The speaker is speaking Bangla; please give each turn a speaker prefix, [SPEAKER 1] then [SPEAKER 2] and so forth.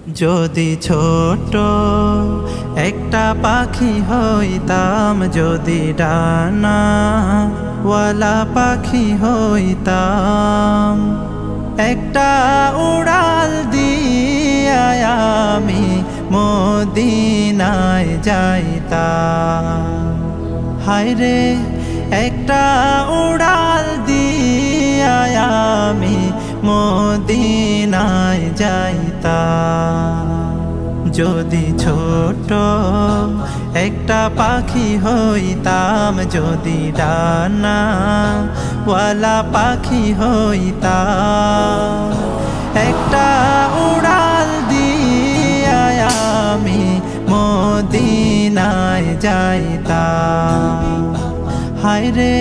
[SPEAKER 1] যদি ছোট একটা পাখি হইতাম, যদি ডানাওয়ালা পাখি হইতাম, একটা উড়াল দিয়া আমি মদিনায় যাইতাম। হায়রে একটা উড়াল দিয়া আমি মদিনায় যাইতাম। যদি ছোট একটা পাখি হইতাম, যদি ডানাওয়ালা পাখি হইতাম, একটা উড়াল দিয়া আমি মদিনায় যাইতাম। হায়রে